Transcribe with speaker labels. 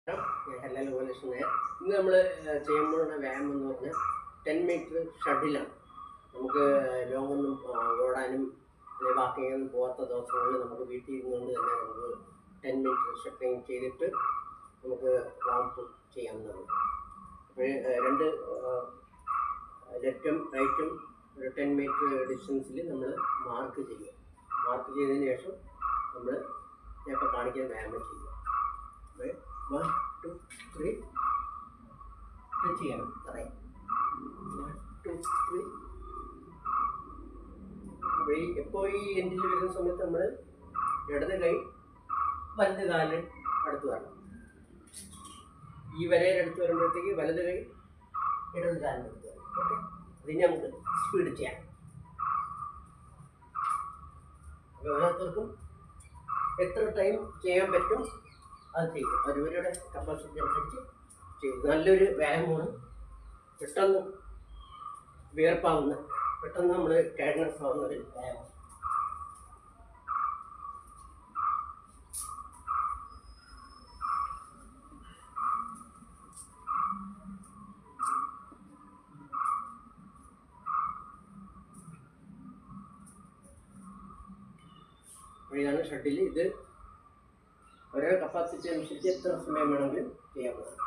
Speaker 1: ഹെല്ലാൽ ഉപലക്ഷ്മി. ഇന്ന് നമ്മൾ ചെയ്യാൻ പോകുന്ന വ്യായാമം എന്ന് പറഞ്ഞാൽ 10 മീറ്റർ ഷട്ടിലാണ്. നമുക്ക് ലോങ്ങൊന്നും ഓടാനും അല്ലെങ്കിൽ വാക്കിങ്ങൊന്നും പോകാത്ത ദിവസങ്ങളിൽ നമുക്ക് വീട്ടിൽ ഇരുന്നുകൊണ്ട് തന്നെ നമുക്ക് 10 മീറ്റർ ഷട്ടിങ് ചെയ്തിട്ട് നമുക്ക് വാമപ്പ് ചെയ്യാവുന്നതാണ്. അപ്പോൾ രണ്ട് ലെഫ്റ്റും റൈറ്റും ഒരു 10 മീറ്റർ ഡിസ്റ്റൻസിൽ നമ്മൾ മാർക്ക് ചെയ്യുക. മാർക്ക് ചെയ്തതിന് ശേഷം നമ്മൾ ഇപ്പോൾ കാണിക്കാൻ വ്യായാമം ചെയ്യുക. 1 2 3 ചെയ്യണം. പറയാം 1 2 3. അപ്പോൾ ഇപ്പോൾ ഈ എൻഡിൽ വരുന്ന സമയത്ത് നമ്മൾ ഇടത് കൈ വലത് കാലിൽ അടുത്ത് വരണം. ഈ വരയിൽ അടുത്ത് വരുമ്പോഴത്തേക്ക് വലത് കൈ ഇടത് കാലിൽ അടുത്ത് വരണം. ഓക്കെ, അതിന് നമുക്ക് സ്പീഡ് ചെയ്യാം. അപ്പോൾ ഓരോരുത്തർക്കും എത്ര ടൈം ചെയ്യാൻ പറ്റും അത് ചെയ്യും. അവരവരുടെ കപ്പാസിറ്റി അനുസരിച്ച് ചെയ്യും. നല്ലൊരു വ്യായാമമാണ്. പെട്ടെന്ന് വിയർപ്പാവുന്ന, പെട്ടെന്ന് നമ്മൾ ടയർഡ്നെസ് ആവുന്ന ഒരു വ്യായാമം. ഇതാണ് ഷട്ടിൽ. ഇത് ഓരോ കപ്പാസിറ്റി അനുസരിച്ച് എത്ര സമയം വേണമെങ്കിലും ചെയ്യാവുന്നതാണ്.